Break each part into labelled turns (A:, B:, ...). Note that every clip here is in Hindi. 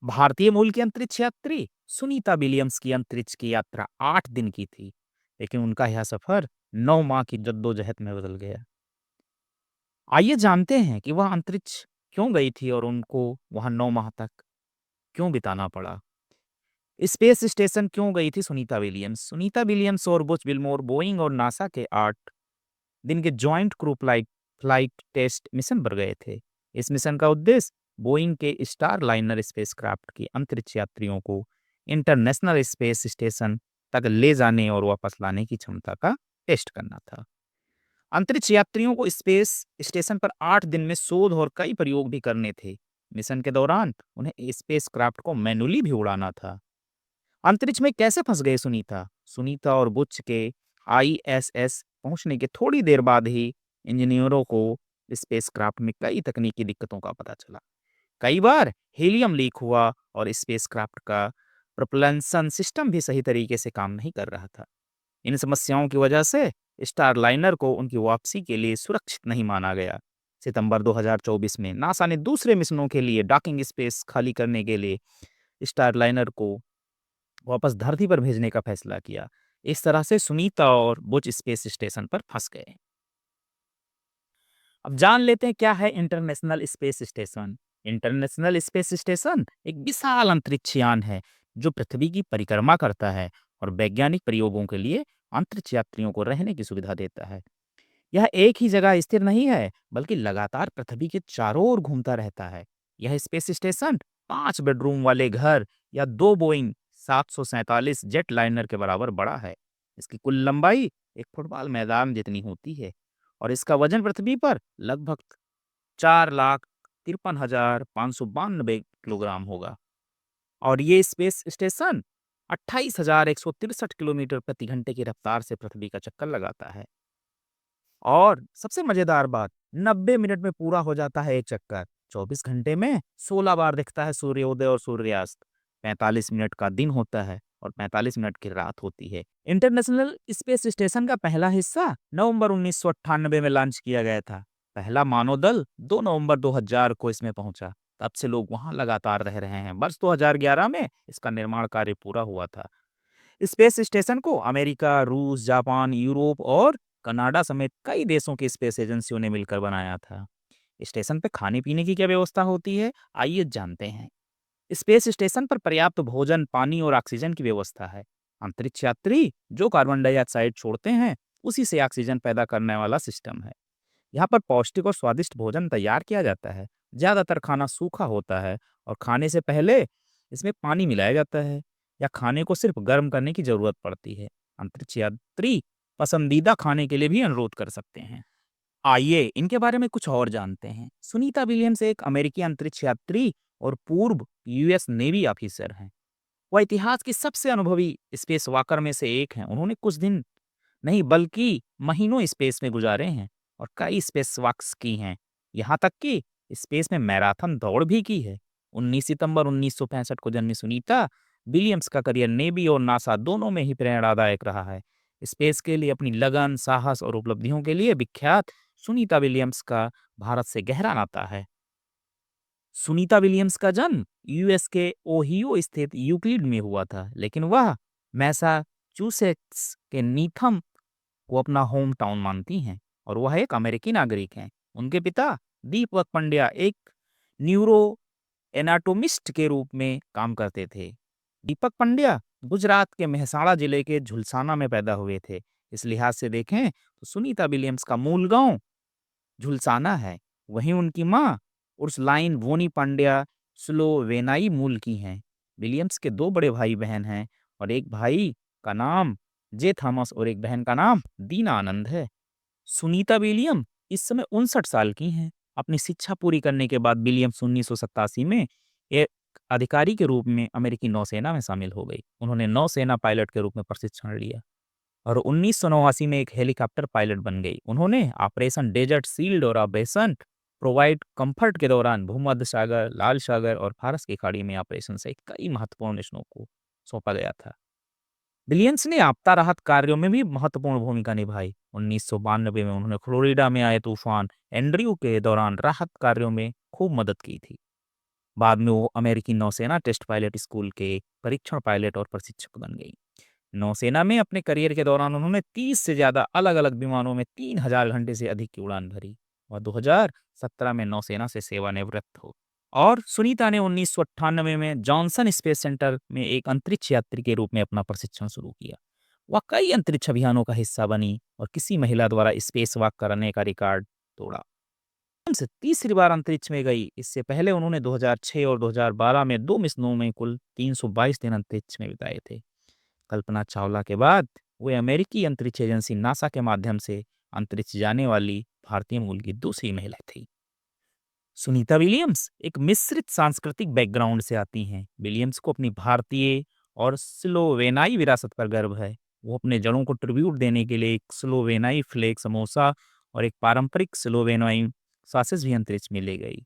A: भारतीय मूल की अंतरिक्ष यात्री सुनीता विलियम्स की अंतरिक्ष की यात्रा 8 दिन की थी, लेकिन उनका यह सफर 9 माह की जद्दोजहद में बदल गया। आइए जानते हैं कि वह अंतरिक्ष क्यों गई थी और उनको वहां 9 माह तक क्यों बिताना पड़ा। स्पेस स्टेशन क्यों गई थी सुनीता विलियम्स? सुनीता विलियम्स और बुच विल्मोर बोइंग और नासा के 8 दिन के joint crew flight flight test mission पर गए थे। इस मिशन का उद्देश्य बोइंग के स्टार लाइनर स्पेसक्राफ्ट की अंतरिक्ष यात्रियों को इंटरनेशनल स्पेस स्टेशन तक ले जाने और वापस लाने की क्षमता का टेस्ट करना था। अंतरिक्ष यात्रियों को स्पेस स्टेशन पर 8 दिन में शोध और कई प्रयोग भी करने थे। मिशन के दौरान उन्हें स्पेसक्राफ्ट को मैनुअली भी उड़ाना था। अंतरिक्ष में कैसे फंस गए सुनीता? सुनीता और बुच के आईएसएस पहुंचने के थोड़ी देर बाद ही इंजीनियरों को स्पेसक्राफ्ट में कई तकनीकी दिक्कतों का पता चला। कई बार हीलियम लीक हुआ और स्पेसक्राफ्ट का प्रोपल्शन सिस्टम भी सही तरीके से काम नहीं कर रहा था। इन समस्याओं की वजह से स्टारलाइनर को उनकी वापसी के लिए सुरक्षित नहीं माना गया। सितंबर 2024 में नासा ने दूसरे मिशनों के लिए डॉकिंग स्पेस खाली करने के लिए स्टारलाइनर को वापस धरती पर भेजने का फैसला किया। इस तरह से सुनीता और बुच स्पेस स्टेशन पर फंस गए। अब जान लेते हैं क्या है international space station. International space station एक विशाल अंतरिक्ष यान है जो पृथ्वी की परिक्रमा करता है और वैज्ञानिक प्रयोगों के लिए अंतरिक्ष यात्रियों को रहने की सुविधा देता है। यह एक ही जगह स्थिर नहीं है, बल्कि लगातार पृथ्वी के चारों ओर घूमता रहता है। यह स्पेस स्टेशन 5 बेडरूम वाले घर या 2 बोइंग 747 जेट लाइनर के बराबर बड़ा है। इसकी कुल लंबाई एक फुटबॉल मैदान जितनी होती है और इसका वजन पृथ्वी पर लगभग 4,53,592 किलोग्राम होगा। और ये स्पेस स्टेशन 28,163 किलोमीटर प्रति घंटे की रफ्तार से पृथ्वी का चक्कर लगाता है। और सबसे मजेदार बात, 90 मिनट में पूरा हो जाता है एक चक्कर। 24 घंटे में 16 बार दिखता है सूर्योदय और सूर्यास्त। 45 मिनट का दिन होता है और 45 मिनट की रात होती है। इंटरनेशनल स्पेस स्टेशन का पहला हिस्सा नवंबर 1998 में लॉन्च किया गया था। पहला मानव दल 2 नवंबर 2000 को इसमें पहुंचा। तब से लोग वहां लगातार रह रहे हैं। वर्ष 2011 में इसका निर्माण कार्य पूरा हुआ था। स्पेस स्टेशन को अमेरिका, रूस, जापान, यूरोप और कनाडा समेत कई देशों की स्पेस एजेंसियों ने मिलकर बनाया था। स्टेशन पे खाने पीने की क्या व्यवस्था होती है, आइए जानते हैं। स्पेस स्टेशन पर पर्याप्त भोजन, पानी और ऑक्सीजन की व्यवस्था है। अंतरिक्ष यात्री जो कार्बन डाइऑक्साइड छोड़ते हैं, उसी से ऑक्सीजन पैदा करने वाला सिस्टम है। यहाँ पर पौष्टिक और स्वादिष्ट भोजन तैयार किया जाता है। ज्यादातर खाना सूखा होता है और खाने से पहले इसमें पानी मिलाया जाता है या खाने को सिर्फ गर्म करने की जरूरत पड़ती है। अंतरिक्ष यात्री पसंदीदा खाने के लिए भी अनुरोध कर सकते हैं। आइए इनके बारे में कुछ और जानते हैं। सुनीता विलियम्स एक अमेरिकी अंतरिक्ष यात्री और पूर्व यूएस नेवी ऑफिसर हैं। वह इतिहास की सबसे अनुभवी स्पेस वॉकर में से एक हैं। उन्होंने कुछ दिन नहीं बल्कि महीनों स्पेस में गुजारे हैं और कई स्पेस वॉक्स की हैं। यहाँ तक कि स्पेस में मैराथन दौड़ भी की है। 19 सितंबर 1965 को जन्मी सुनीता विलियम्स का करियर नेवी और नासा दोनों में ही प्रेरणादायक रहा है। स्पेस के लिए अपनी लगन, साहस और उपलब्धियों के लिए विख्यात सुनीता विलियम्स का भारत से गहरा नाता है। सुनीता विलियम्स का जन्म यूएस के ओहियो स्थित यूक्लिड में हुआ था, लेकिन वह मैसाचुसेट्स के नीथम वो अपना होम टाउन मानती हैं और वह एक अमेरिकी नागरिक हैं। उनके पिता दीपक पंड्या एक न्यूरो एनाटोमिस्ट के रूप में काम करते थे। दीपक पंड्या गुजरात के मेहसाणा जिले के झुलसाना में पैदा हुए थे। इस लिहाज से देखें तो सुनीता विलियम्स का मूल गांव झुलसाना है। वहीं उनकी माँ उर्सलाइन वोनी पांड्या स्लोवेनाई मूल की हैं। विलियम्स के दो बड़े भाई बहन हैं और एक भाई का नाम जे थॉमस और एक बहन का नाम दीना आनंद है। सुनीता विलियम इस समय 59 साल की हैं। अपनी शिक्षा पूरी करने के बाद विलियम्स 1987 में एक अधिकारी के रूप में अमेरिकी नौसेना में शामिल हो गई। उन्होंने नौसेना पायलट के रूप में प्रशिक्षण लिया और 1989 में एक हेलीकॉप्टर पायलट बन गई। उन्होंने ऑपरेशन डेजर्ट शील्ड और ऑपरेशन प्रोवाइड कंफर्ट के दौरान भूमध्य सागर, लाल सागर और फारस की खाड़ी में ऑपरेशन से कई महत्वपूर्ण मिशनों को सौंपा गया था। विलियम्स ने आपदा राहत कार्यों में भी महत्वपूर्ण भूमिका निभाई। 1992 में उन्होंने फ्लोरिडा में आए तूफान एंड्रयू के दौरान राहत कार्यों में खूब मदद की थी। बाद में वो अमेरिकी नौसेना टेस्ट पायलट स्कूल के परीक्षण पायलट और प्रशिक्षक बन गई। नौसेना में अपने करियर के दौरान उन्होंने 30 से ज़्यादा अलग-अलग विमानों में 3000 घंटे से अधिक की उड़ान भरी और 2017 में नौसेना से सेवानिवृत्त हो। और सुनीता ने 1998 में जॉनसन स्पेस सेंटर में एक अंतरिक्ष यात्री के रूप में अपना प्रशिक्षण शुरू किया। वह कई अंतरिक्ष अभियानों का हिस्सा बनी और किसी महिला द्वारा स्पेस वॉक करने का रिकॉर्ड तोड़ा। से तीसरी बार अंतरिक्ष में गई। इससे पहले उन्होंने 2006 और 2012 में 2 मिशनों में कुल 322 दिन अंतरिक्ष में बिताए थे। कल्पना चावला के बाद वे अमेरिकी अंतरिक्ष एजेंसी नासा के माध्यम से अंतरिक्ष जाने वाली भारतीय मूल की दूसरी महिला थी। सुनीता विलियम्स एक मिश्रित सांस्कृतिक बैकग्राउंड से आती हैं। विलियम्स को अपनी भारतीय और स्लोवेनाई विरासत पर गर्व है। वो अपने जड़ों को ट्रिब्यूट देने के लिए एक स्लोवेनाई फ्लेग समोसा और एक पारंपरिक स्लोवेनाई सॉसेज भी अंतरिक्ष में ले गई।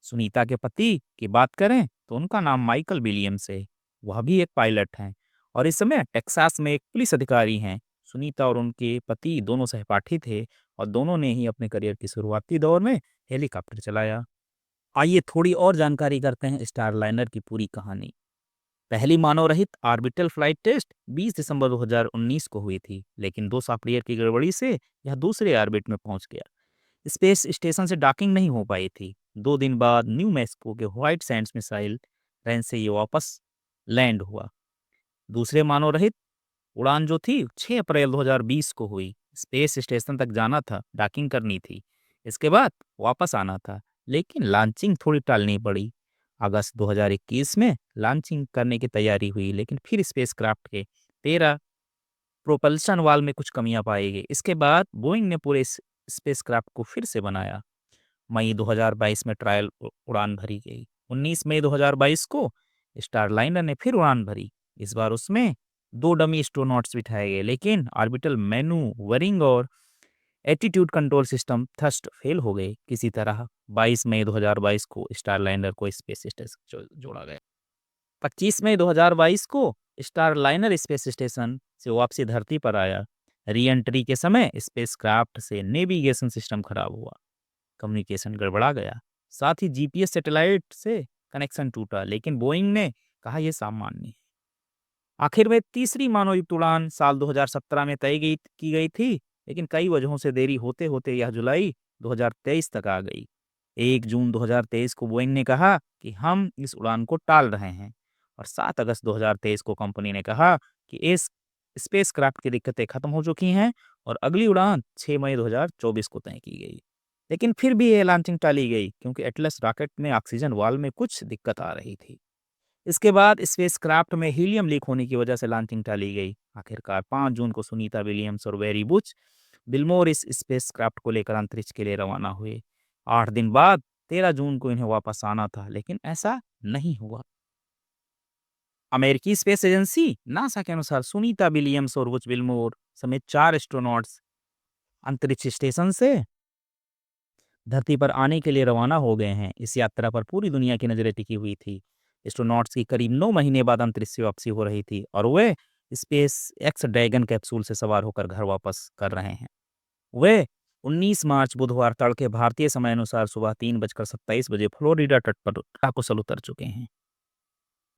A: सुनीता के पति की बात करें तो उनका नाम माइकल विलियम्स है। वह भी एक पायलट हैं और इस समय टेक्सास में एक पुलिस अधिकारी हैं। सुनीता और उनके पति दोनों सहपाठी थे और दोनों ने ही अपने करियर की शुरुआती दौर में हेलीकॉप्टर चलाया। आइए थोड़ी और जानकारी करते हैं स्टारलाइनर की पूरी कहानी। पहली मानव रहित ऑर्बिटल फ्लाइट टेस्ट 20 दिसंबर 2019 को हुई थी, लेकिन 2 सॉफ्टवेयर की गड़बड़ी से यह दूसरे ऑर्बिट में पहुंच गया। स्पेस स्टेशन से डॉकिंग नहीं हो पाई थी। 2 दिन बाद न्यू मैक्सिको के व्हाइट सैंड्स मिसाइल रेंज से ये वापस लैंड हुआ। दूसरे मानव रहित उड़ान जो थी 6 अप्रैल 2020 को हुई। स्पेस स्टेशन तक जाना था, डॉकिंग करनी थी, इसके बाद वापस आना था, लेकिन लॉन्चिंग थोड़ी टालनी पड़ी। अगस्त 2021 में लॉन्चिंग करने की तैयारी हुई, लेकिन फिर स्पेसक्राफ्ट के 13 प्रोपल्शन वाल्व में कुछ कमियां पाई गई। इसके बाद बोइंग ने पूरे स्पेसक्राफ्ट को फिर से बनाया। मई 2022 में ट्रायल उड़ान भरी गई। 19 मई 2022 को स्टारलाइनर ने फिर उड़ान भरी। इस बार उसमें 2 डमी एस्ट्रोनॉट्स बिठाए गए, लेकिन ऑर्बिटल मैनूवरिंग और attitude control system thrust fail हो गए। किसी तरह 22 मई 2022 को स्टारलाइनर को स्पेस स्टेशन जोड़ा गया। 25 मई 2022 को स्टारलाइनर स्पेस स्टेशन से वापसी धरती पर आया। री एंट्री के समय स्पेसक्राफ्ट से नेविगेशन सिस्टम खराब हुआ, कम्युनिकेशन गड़बड़ा गया, साथ ही जीपीएस सैटेलाइट से कनेक्शन टूटा, लेकिन बोइंग ने कहा यह सामान्य है। आखिर में तीसरी मानवयुक्त उड़ान साल 2017 में तय की गई थी, लेकिन कई वजहों से देरी होते होते यह जुलाई 2023 तक आ गई। 1 जून 2023 को बोइंग ने कहा कि हम इस उड़ान को टाल रहे हैं और 7 अगस्त 2023 को कंपनी ने कहा कि इस स्पेसक्राफ्ट की दिक्कतें खत्म हो चुकी हैं और अगली उड़ान 6 मई 2024 को तय की गई। लेकिन फिर भी ये लॉन्चिंग टाली गई क्योंकि एटलस रॉकेट में ऑक्सीजन वाल्व में कुछ दिक्कत आ रही थी। इसके बाद स्पेसक्राफ्ट में हीलियम लीक होने की वजह से लॉन्चिंग टाली गई। आखिरकार 5 जून को सुनीता विलियम्स और वेरी बुच बिल्मोर इस स्पेसक्राफ्ट को लेकर अंतरिक्ष के लिए रवाना हुए। 8 दिन बाद 13 जून को इन्हें वापस आना था, लेकिन ऐसा नहीं हुआ। अमेरिकी स्पेस एजेंसी नासा के अनुसार सुनीता विलियम्स और बुच बिल्मोर समेत 4 एस्ट्रोनॉट्स अंतरिक्ष स्टेशन से धरती पर आने के लिए रवाना हो गए हैं। इस यात्रा पर पूरी दुनिया की नजरें टिकी हुई थी। एस्ट्रोनॉट्स की करीब 9 महीने बाद अंतरिक्ष से वापसी हो रही थी और वे स्पेस एक्स ड्रैगन कैप्सूल से सवार होकर घर वापस कर रहे हैं। वे 19 मार्च बुधवार तड़के भारतीय समय अनुसार सुबह 3:27 बजे फ्लोरिडा तट पर कुशल उतर चुके हैं।